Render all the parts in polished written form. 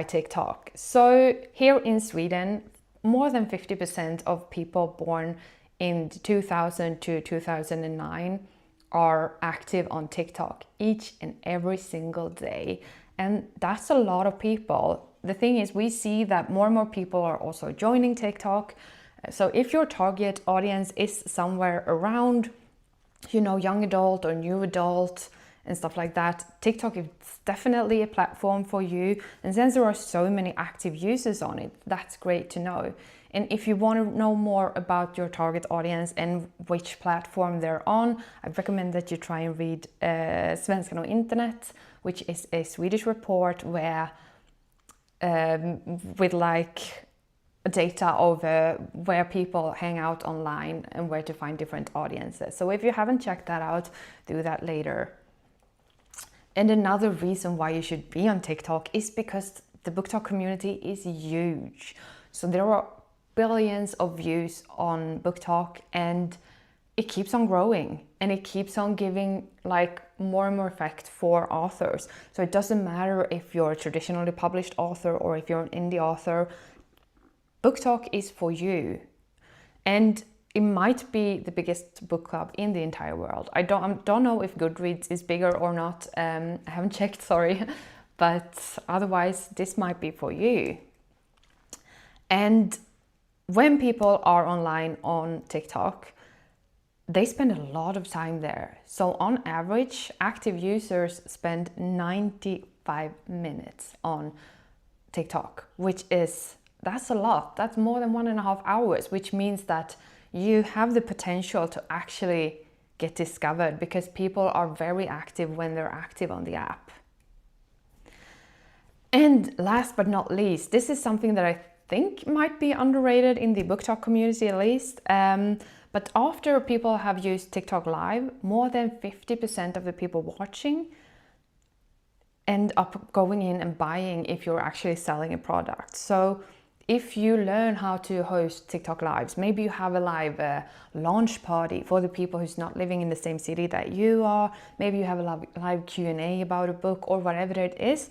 TikTok. So here in Sweden, more than 50% of people born in 2000 to 2009 are active on TikTok each and every single day. And that's a lot of people. The thing is, we see that more and more people are also joining TikTok. So if your target audience is somewhere around, young adult or new adult and stuff like that, TikTok is definitely a platform for you. And since there are so many active users on it, that's great to know. And if you want to know more about your target audience and which platform they're on, I recommend that you try and read Svenskarna och internet, which is a Swedish report where with data over where people hang out online and where to find different audiences. So if you haven't checked that out, do that later. And another reason why you should be on TikTok is because the BookTok community is huge. So there are billions of views on BookTok, and it keeps on growing, and it keeps on giving more and more effect for authors. So it doesn't matter if you're a traditionally published author or if you're an indie author, BookTok is for you. And it might be the biggest book club in the entire world. I don't know if Goodreads is bigger or not. I haven't checked, sorry. But otherwise, this might be for you. And when people are online on TikTok, they spend a lot of time there. So on average, active users spend 95 minutes on TikTok, that's a lot. That's more than 1.5 hours, which means that you have the potential to actually get discovered because people are very active when they're active on the app. And last but not least, this is something that I think might be underrated in the BookTok community at least. But after people have used TikTok Live, more than 50% of the people watching end up going in and buying if you're actually selling a product. So if you learn how to host TikTok Lives, maybe you have a live launch party for the people who's not living in the same city that you are, maybe you have a live Q&A about a book or whatever it is,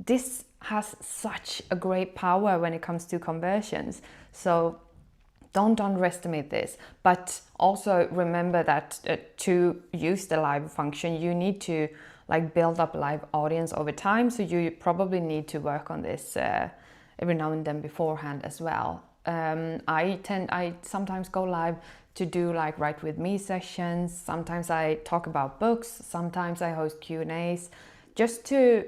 this has such a great power when it comes to conversions. So don't underestimate this, but also remember that to use the live function, you need to build up a live audience over time. So you probably need to work on this every now and then beforehand as well. I sometimes go live to do write with me sessions. Sometimes I talk about books. Sometimes I host Q&As just to,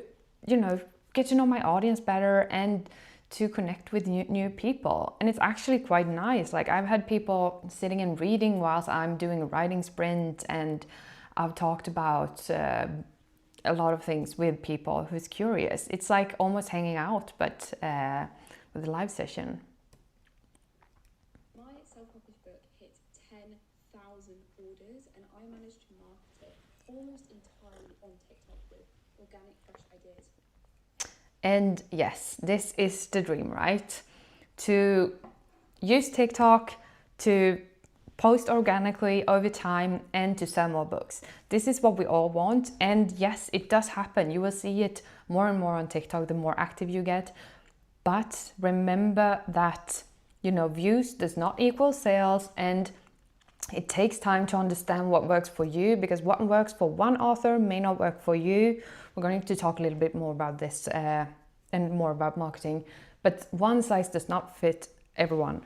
get to know my audience better and to connect with new people. And it's actually quite nice. I've had people sitting and reading whilst I'm doing a writing sprint, and I've talked about a lot of things with people who's curious. It's almost hanging out, but with a live session. My self-published book hit 10,000 orders, and I managed to market it almost entirely on TikTok with organic, fresh ideas. And yes, this is the dream, right? To use TikTok to post organically over time and to sell more books. This is what we all want. And yes, it does happen. You will see it more and more on TikTok the more active you get. But remember that, views does not equal sales, and it takes time to understand what works for you, because what works for one author may not work for you. We're going to talk a little bit more about this and more about marketing, but one size does not fit everyone.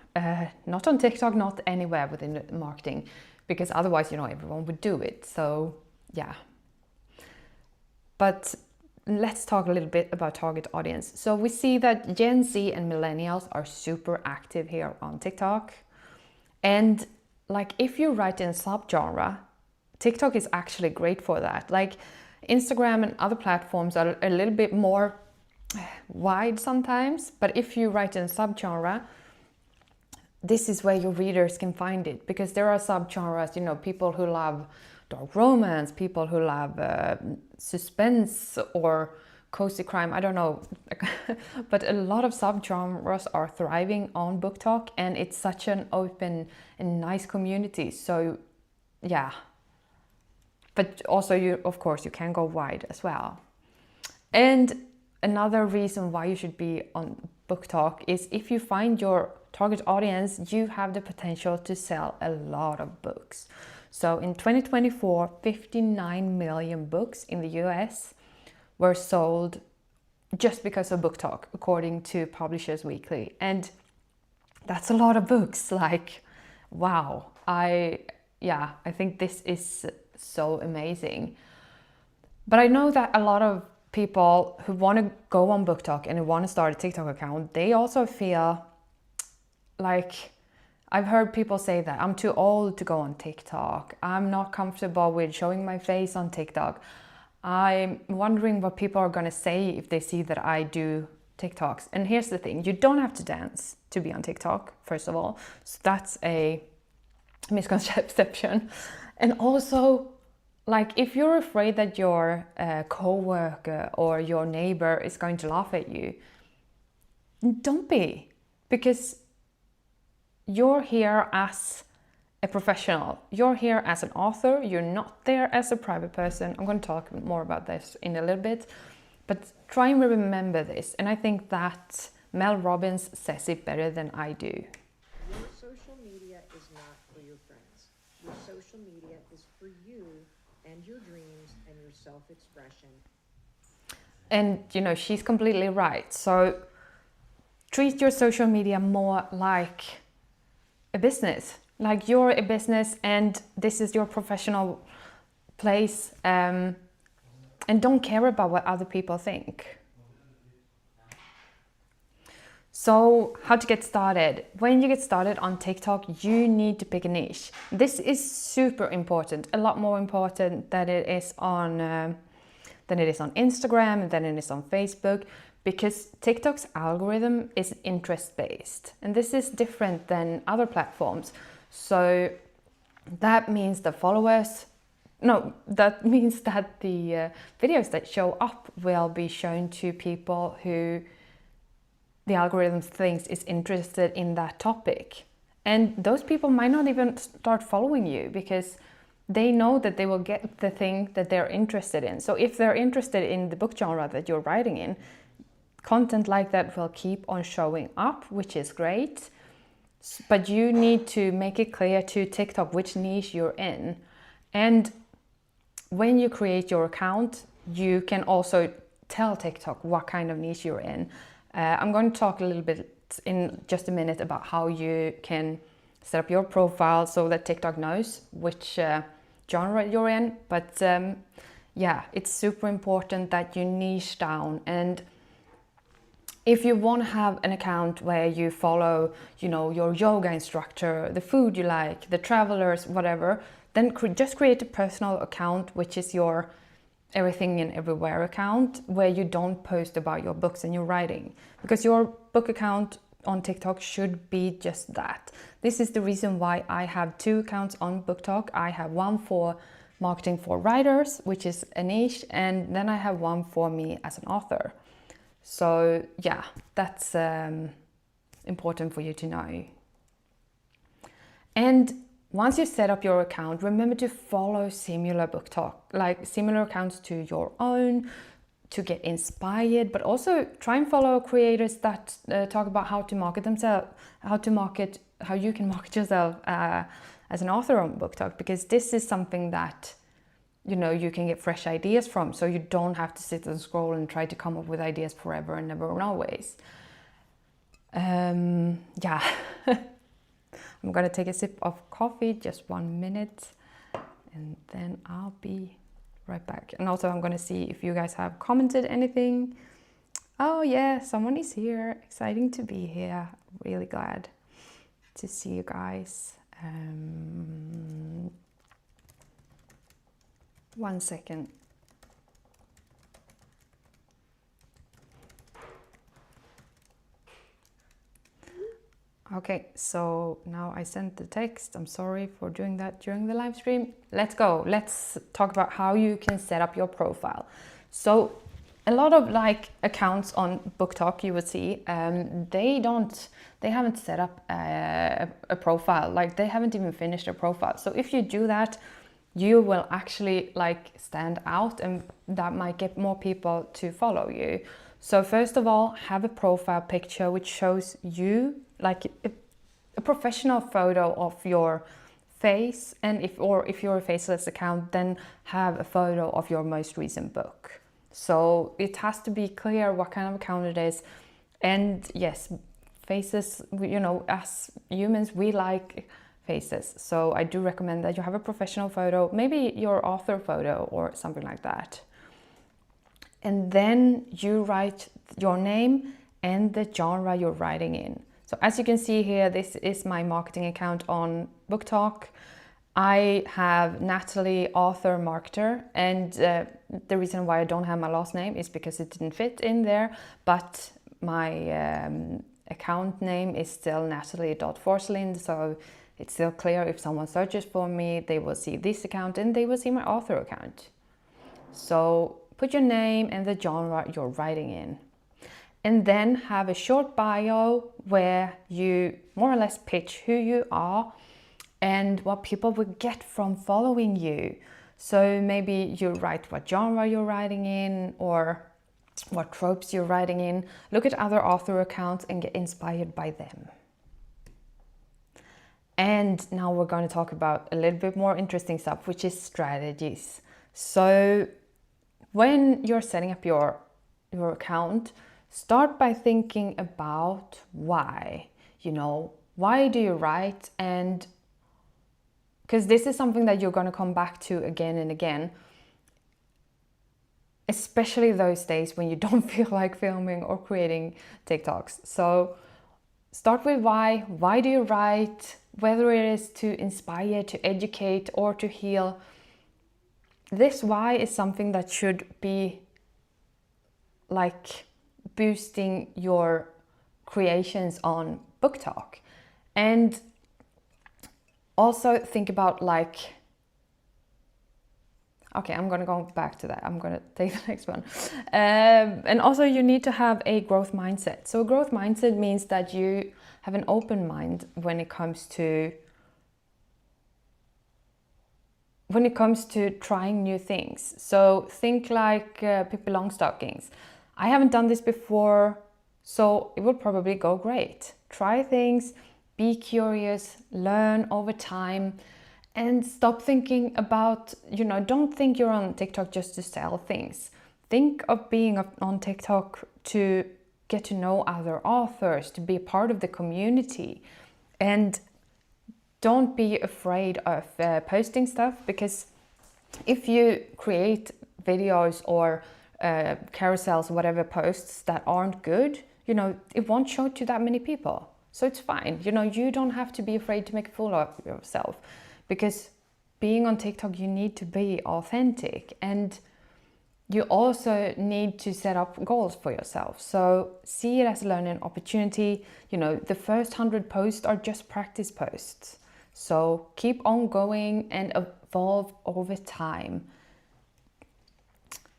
Not on TikTok, not anywhere within marketing, because otherwise, everyone would do it. So yeah. But let's talk a little bit about target audience. So we see that Gen Z and millennials are super active here on TikTok. And if you write in subgenre, TikTok is actually great for that. Instagram and other platforms are a little bit more wide sometimes, but if you write in subgenre, this is where your readers can find it, because there are subgenres, people who love dark romance, people who love suspense or cozy crime, I don't know. But a lot of subgenres are thriving on BookTok, and it's such an open and nice community. So yeah. But also, of course, you can go wide as well. And another reason why you should be on BookTok is if you find your target audience, you have the potential to sell a lot of books. So in 2024, 59 million books in the US were sold just because of BookTok, according to Publishers Weekly. And that's a lot of books. Like, wow. I think this is so amazing. But I know that a lot of people who want to go on BookTok and who want to start a TikTok account, they also feel like, I've heard people say that I'm too old to go on TikTok. I'm not comfortable with showing my face on TikTok. I'm wondering what people are going to say if they see that I do TikToks. And here's the thing, you don't have to dance to be on TikTok, first of all. So that's a misconception. And also, like, if you're afraid that your co-worker or your neighbor is going to laugh at you, don't be, because you're here as a professional. You're here as an author. You're not there as a private person. I'm going to talk more about this in a little bit, but try and remember this. And I think that Mel Robbins says it better than I do. Your social media is not for your friends. Your social media is for you and your dreams and your self-expression. And, you know, she's completely right. So treat your social media more like a business. Like, you're a business and this is your professional place, and don't care about what other people think. So how to get started? When you get started on TikTok, you need to pick a niche. This is super important, a lot more important than it is on Instagram and than it is on Facebook, because TikTok's algorithm is interest-based, and this is different than other platforms. So that means the videos that show up will be shown to people who the algorithm thinks is interested in that topic. And those people might not even start following you because they know that they will get the thing that they're interested in. So if they're interested in the book genre that you're writing in, content like that will keep on showing up, which is great. But you need to make it clear to TikTok which niche you're in. And when you create your account, you can also tell TikTok what kind of niche you're in. I'm going to talk a little bit in just a minute about how you can set up your profile so that TikTok knows which genre you're in. But it's super important that you niche down. And if you want to have an account where you follow, your yoga instructor, the food you like, the travelers, whatever, then just create a personal account, which is your everything and everywhere account, where you don't post about your books and your writing, because your book account on TikTok should be just that. This is the reason why I have 2 accounts on BookTok. I have one for marketing for writers, which is a niche, and then I have one for me as an author. So that's important for you to know. And once you set up your account, remember to follow similar BookTok, like similar accounts to your own, to get inspired, but also try and follow creators that talk about how to market themselves, how you can market yourself as an author on BookTok, because this is something that you can get fresh ideas from, so you don't have to sit and scroll and try to come up with ideas forever and never and always. I'm gonna take a sip of coffee, just 1 minute, and then I'll be right back. And also I'm gonna see if you guys have commented anything. Oh yeah, someone is here. Exciting to be here. Really glad to see you guys. 1 second. Okay, so now I sent the text. I'm sorry for doing that during the live stream. Let's go. Let's talk about how you can set up your profile. So a lot of accounts on BookTok you would see, they haven't set up a profile. Like, they haven't even finished a profile. So if you do that, you will actually stand out, and that might get more people to follow you. So first of all, have a profile picture which shows you, like a professional photo of your face, and if you're a faceless account, then have a photo of your most recent book. So it has to be clear what kind of account it is. And yes, faces, you know, as humans, we like faces. So I do recommend that you have a professional photo, maybe your author photo or something like that. And then you write your name and the genre you're writing in. So as you can see here, this is my marketing account on BookTok. I have Natalie Author Markter, and the reason why I don't have my last name is because it didn't fit in there, but my account name is still Natalie.Forslind, so it's still clear if someone searches for me, they will see this account and they will see my author account. So put your name and the genre you're writing in. And then have a short bio where you more or less pitch who you are and what people will get from following you. So maybe you write what genre you're writing in or what tropes you're writing in. Look at other author accounts and get inspired by them. And now we're going to talk about a little bit more interesting stuff, which is strategies. So when you're setting up your account, start by thinking about why. You know, why do you write? And because this is something that you're going to come back to again and again, especially those days when you don't feel like filming or creating TikToks. So start with why. Why do you write? Whether it is to inspire, to educate, or to heal. This why is something that should be like boosting your creations on BookTok. And also think about like, okay, I'm gonna go back to that. I'm gonna take the next one. And also you need to have a growth mindset. So a growth mindset means that you have an open mind when it comes to trying new things. So think like Pippi Longstockings. I haven't done this before, so it will probably go great. Try things, be curious, learn over time, and stop thinking about, you know, don't think you're on TikTok just to sell things. Think of being on TikTok to get to know other authors, to be a part of the community. And don't be afraid of posting stuff, because if you create videos or carousels, whatever posts that aren't good, you know, it won't show to that many people. So it's fine. You know, you don't have to be afraid to make a fool of yourself, because being on TikTok, you need to be authentic, and you also need to set up goals for yourself. So see it as a learning opportunity. You know, the first 100 posts are just practice posts. So keep on going and evolve over time.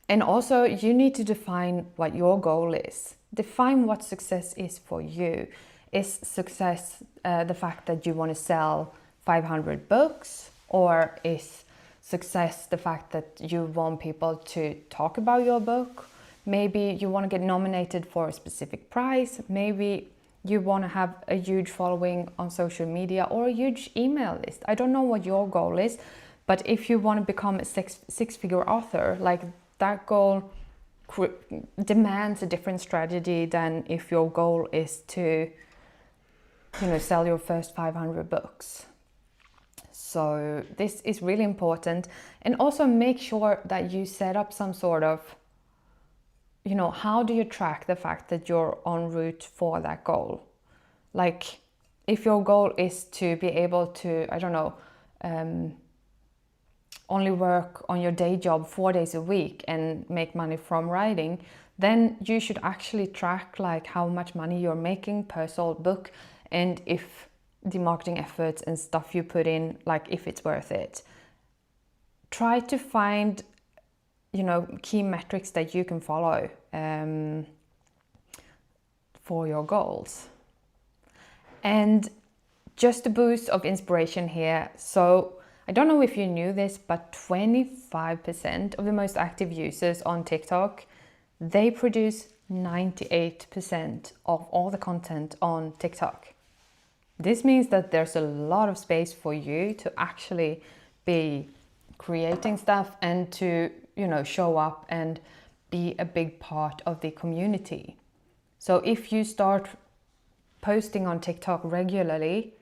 And also you need to define what your goal is. Define what success is for you. Is success the fact that you want to sell 500 books? Or is success the fact that you want people to talk about your book? Maybe you want to get nominated for a specific prize. Maybe you want to have a huge following on social media or a huge email list. I don't know what your goal is, but if you want to become a six-figure author, like that goal demands a different strategy than if your goal is to, you know, sell your first 500 books. So this is really important. And also make sure that you set up some sort of, you know, how do you track the fact that you're en route for that goal? Like if your goal is to be able to, I don't know, only work on your day job 4 days a week and make money from writing, then you should actually track like how much money you're making per sold book, and if the marketing efforts and stuff you put in, like if it's worth it. Try to find, you know, key metrics that you can follow for your goals. And just a boost of inspiration here. So I don't know if you knew this, but 25% of the most active users on TikTok, they produce 98% of all the content on TikTok. This means that there's a lot of space for you to actually be creating stuff and to, show up and be a big part of the community. So if you start posting on TikTok regularly,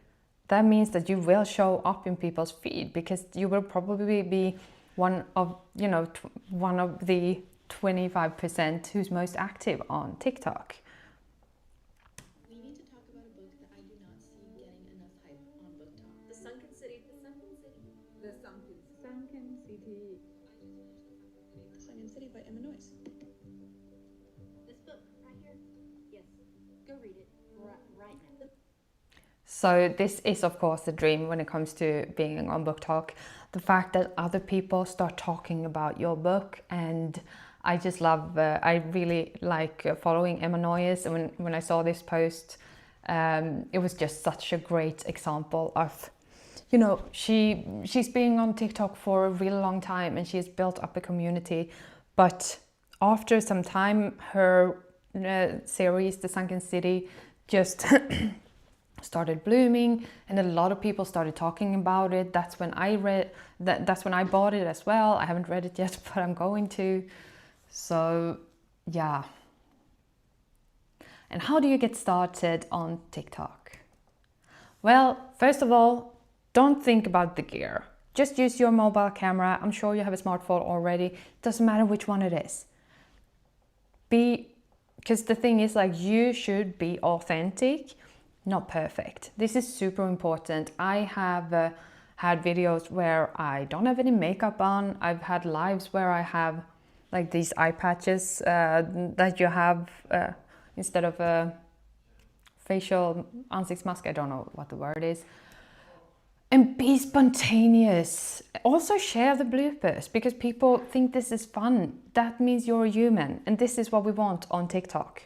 that means that you will show up in people's feed, because you will probably be one of the 25% who's most active on TikTok. We need to talk about a book that I do not see getting enough hype on BookTok. The Sunken City. The Sunken City. The Sunken City. The Sunken City by Emma Noyes. This book right here. Yes. Go read it right now. So this is, of course, the dream when it comes to being on BookTok. The fact that other people start talking about your book, and I just love, I really like following Emma Noyes. And when I saw this post, it was just such a great example of, she's been on TikTok for a really long time and she has built up a community. But after some time, her series, The Sunken City, just started blooming, and a lot of people started talking about it. That's when I read that. That's when I bought it as well. I haven't read it yet, but I'm going to. So yeah. And how do you get started on TikTok? Well, first of all, don't think about the gear. Just use your mobile camera. I'm sure you have a smartphone already. Doesn't matter which one it is. Because the thing is, you should be authentic, not perfect. This is super important. I have had videos where I don't have any makeup on. I've had lives where I have these eye patches that you have instead of a facial ansiktsmask. I don't know what the word is. And be spontaneous. Also share the bloopers, because people think this is fun. That means you're a human, and this is what we want on TikTok.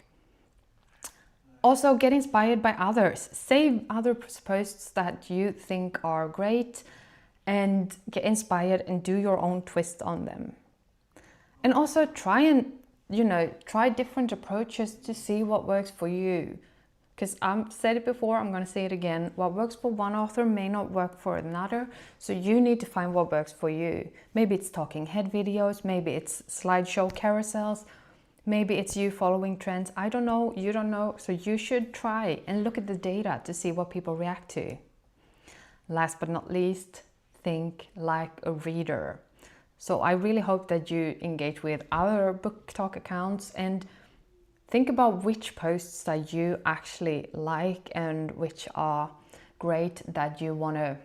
Also, get inspired by others. Save other posts that you think are great and get inspired and do your own twist on them. And also try different approaches to see what works for you. Because I've said it before, I'm going to say it again. What works for one author may not work for another. So you need to find what works for you. Maybe it's talking head videos. Maybe it's slideshow carousels. Maybe it's you following trends. I don't know, you don't know. So you should try and look at the data to see what people react to. Last but not least, think like a reader. So I really hope that you engage with other BookTok accounts and think about which posts that you actually like and which are great, that you want to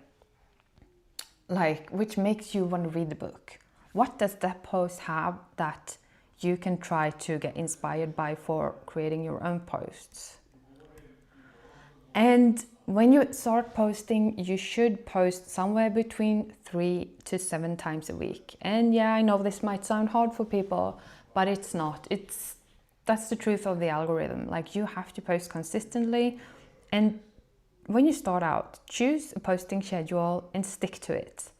which makes you want to read the book. What does that post have that you can try to get inspired by for creating your own posts? And when you start posting, you should post somewhere between 3 to 7 times a week. And yeah, I know this might sound hard for people, but it's not. That's the truth of the algorithm. You have to post consistently. And when you start out, choose a posting schedule and stick to it.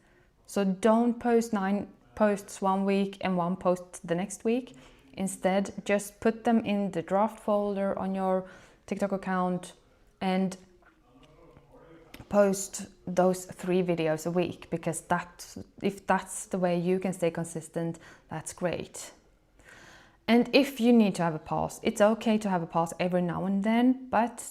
So don't post 9 posts one week and 1 post the next week. Instead, just put them in the draft folder on your TikTok account and post those 3 videos a week, because if that's the way you can stay consistent, that's great. And if you need to have a pause, it's okay to have a pause every now and then, but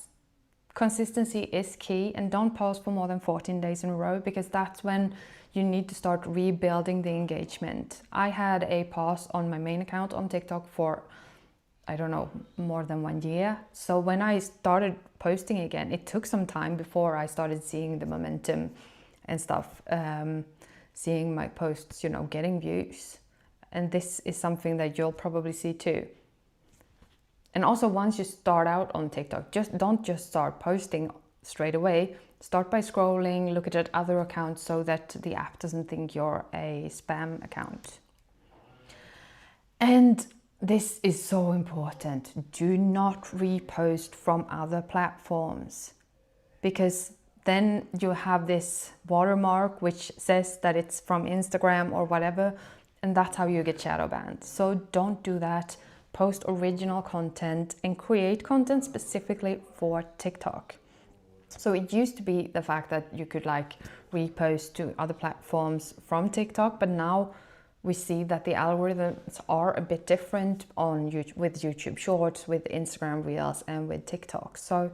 consistency is key, and don't pause for more than 14 days in a row, because that's when you need to start rebuilding the engagement. I had a pause on my main account on TikTok for, I don't know, more than 1 year. So when I started posting again, it took some time before I started seeing the momentum and stuff, seeing my posts, getting views. And this is something that you'll probably see too. And also, once you start out on TikTok, don't just start posting straight away. Start by scrolling, look at other accounts so that the app doesn't think you're a spam account. And this is so important. Do not repost from other platforms, because then you have this watermark which says that it's from Instagram or whatever, and that's how you get shadow banned. So don't do that. post original content, and create content specifically for TikTok. So it used to be the fact that you could like repost to other platforms from TikTok, but now we see that the algorithms are a bit different on YouTube, with YouTube Shorts, with Instagram Reels, and with TikTok. So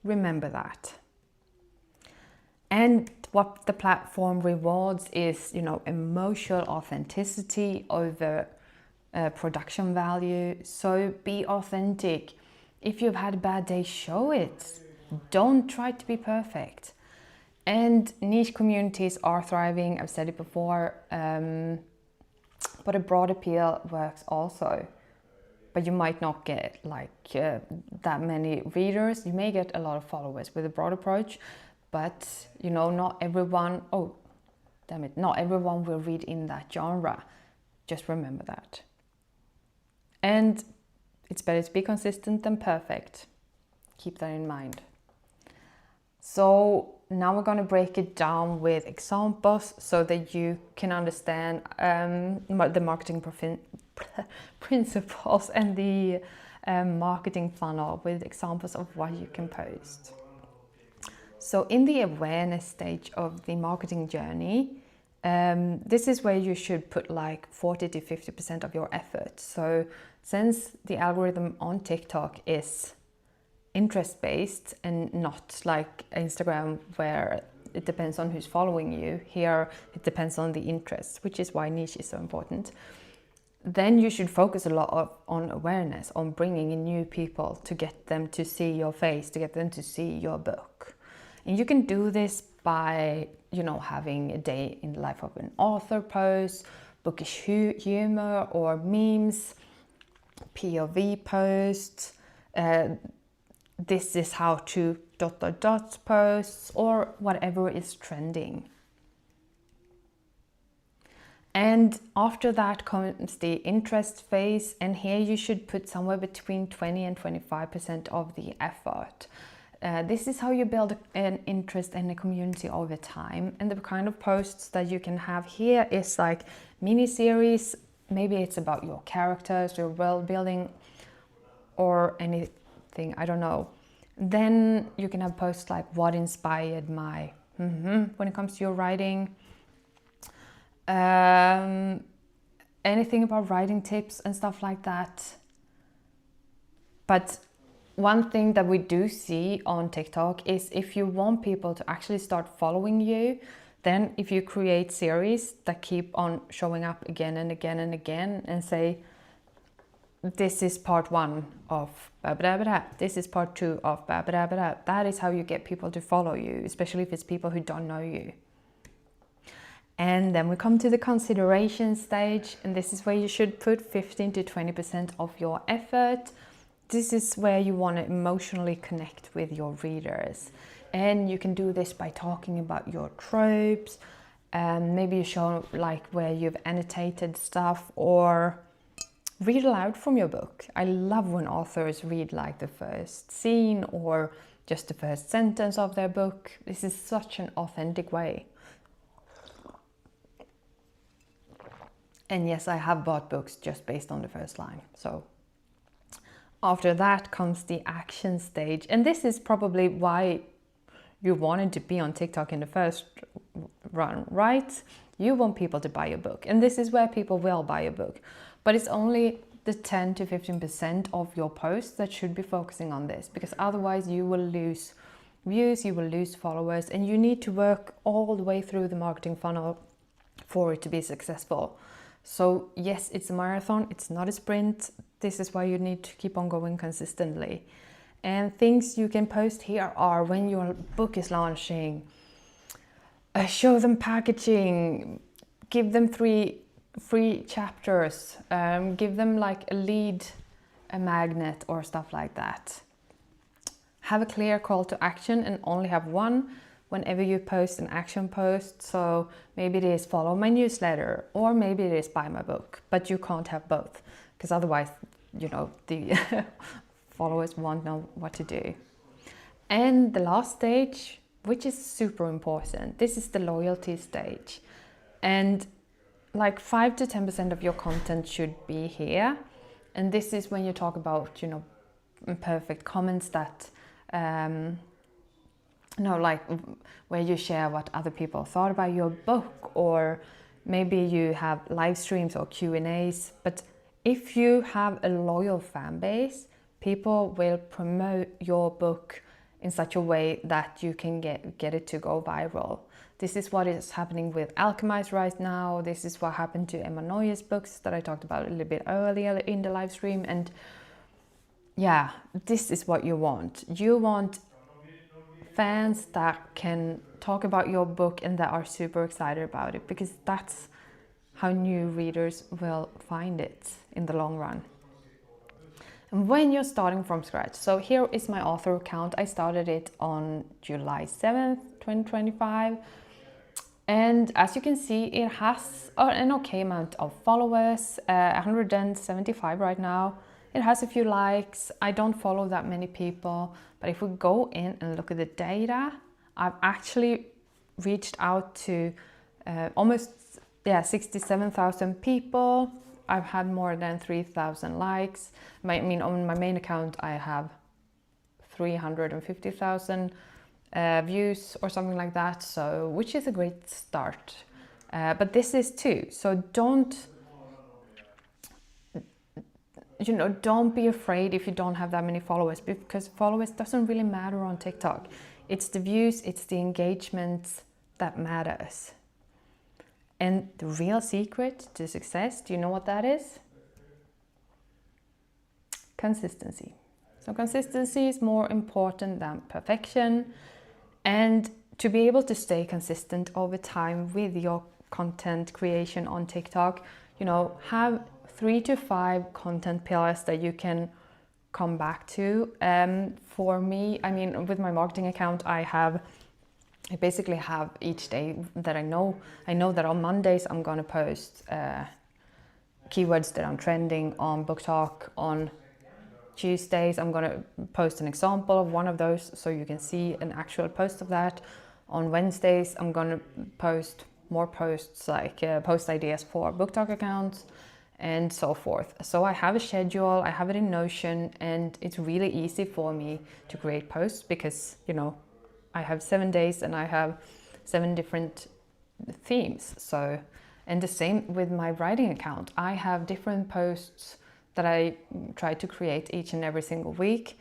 remember that. And what the platform rewards is, you know, emotional authenticity over production value. So be authentic. If you've had a bad day, show it. Don't try to be perfect. And niche communities are thriving. I've said it before, but a broad appeal works also. But you might not get like that many readers. You may get a lot of followers with a broad approach, but you know, not everyone, not everyone will read in that genre. Just remember that. And it's better to be consistent than perfect. Keep that in mind. So now we're going to break it down with examples so that you can understand the marketing principles and the marketing funnel with examples of what you can post. So in the awareness stage of the marketing journey, this is where you should put like 40 to 50% of your effort. So since the algorithm on TikTok is interest-based and not like Instagram where it depends on who's following you, here it depends on the interest, which is why niche is so important. Then you should focus a lot on awareness, on bringing in new people to get them to see your face, to get them to see your book. And you can do this by, you know, having a day in the life of an author post, bookish humor or memes, POV posts, this is how to ... posts, or whatever is trending. And after that comes the interest phase, and here you should put somewhere between 20 and 25% of the effort. This is how you build an interest in a community over time. And the kind of posts that you can have here is like mini-series. Maybe it's about your characters, your world building, or anything, I don't know. Then you can have posts like what inspired my when it comes to your writing. Anything about writing tips and stuff like that. But one thing that we do see on TikTok is if you want people to actually start following you, then if you create series that keep on showing up again and again and again and say, this is part 1 of blah, blah, blah, this is part 2 of blah, blah, blah. That is how you get people to follow you, especially if it's people who don't know you. And then we come to the consideration stage, and this is where you should put 15 to 20% of your effort. This is where you want to emotionally connect with your readers. And you can do this by talking about your tropes, maybe you show like where you've annotated stuff, or read aloud from your book. I love when authors read like the first scene or just the first sentence of their book. This is such an authentic way. And yes, I have bought books just based on the first line. So after that comes the action stage. And this is probably why you wanted to be on TikTok in the first run, right? You want people to buy your book. And this is where people will buy your book. But it's only the 10 to 15% of your posts that should be focusing on this, because otherwise you will lose views, you will lose followers, and you need to work all the way through the marketing funnel for it to be successful. So yes, it's a marathon, it's not a sprint. This is why you need to keep on going consistently. And things you can post here are when your book is launching, show them packaging, give them 3 free chapters, give them like a lead, a magnet or stuff like that. Have a clear call to action and only have one whenever you post an action post. So maybe it is follow my newsletter, or maybe it is buy my book, but you can't have both, because otherwise, you know, the followers won't know what to do. And the last stage, which is super important, this is the loyalty stage. And like 5 to 10% of your content should be here. And this is when you talk about, you know, perfect comments that, like where you share what other people thought about your book, or maybe you have live streams or Q&As. But if you have a loyal fan base, people will promote your book in such a way that you can get it to go viral. This is what is happening with Alchemize right now. This is what happened to Emma Neuer's books that I talked about a little bit earlier in the live stream. And yeah, this is what you want. You want fans that can talk about your book and that are super excited about it, because that's how new readers will find it in the long run. And when you're starting from scratch, so here is my author account. I started it on July 7th, 2025. And as you can see, it has an okay amount of followers, 175 right now. It has a few likes. I don't follow that many people, but if we go in and look at the data, I've actually reached out to almost 67,000 people. I've had more than 3,000 likes. On my main account, I have 350,000 views or something like that. So, which is a great start. But this is too. So don't be afraid if you don't have that many followers, because followers doesn't really matter on TikTok. It's the views, it's the engagements that matters. And the real secret to success, do you know what that is? Consistency. So consistency is more important than perfection. And to be able to stay consistent over time with your content creation on TikTok, have 3 to 5 content pillars that you can come back to. For me, with my marketing account, I basically have each day that I know that on Mondays I'm going to post keywords that I'm trending on BookTok. On Tuesdays I'm going to post an example of one of those so you can see an actual post of that. On Wednesdays I'm going to post more posts like post ideas for BookTok accounts and so forth. So I have a schedule, I have it in Notion, and it's really easy for me to create posts because, I have 7 days and I have 7 different themes. So, and the same with my writing account. I have different posts that I try to create each and every single week.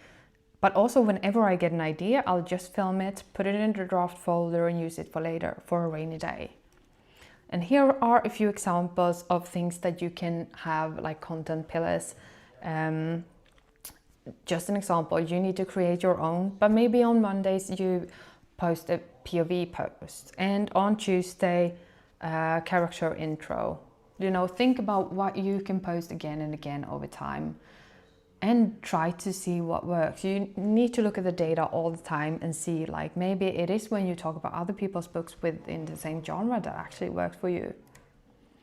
But also whenever I get an idea, I'll just film it, put it in the draft folder and use it for later, for a rainy day. And here are a few examples of things that you can have, like content pillars. Just an example, you need to create your own, but maybe on Mondays you post a POV post, and on Tuesday, character intro. Think about what you can post again and again over time and try to see what works. You need to look at the data all the time and see, like, maybe it is when you talk about other people's books within the same genre that actually works for you.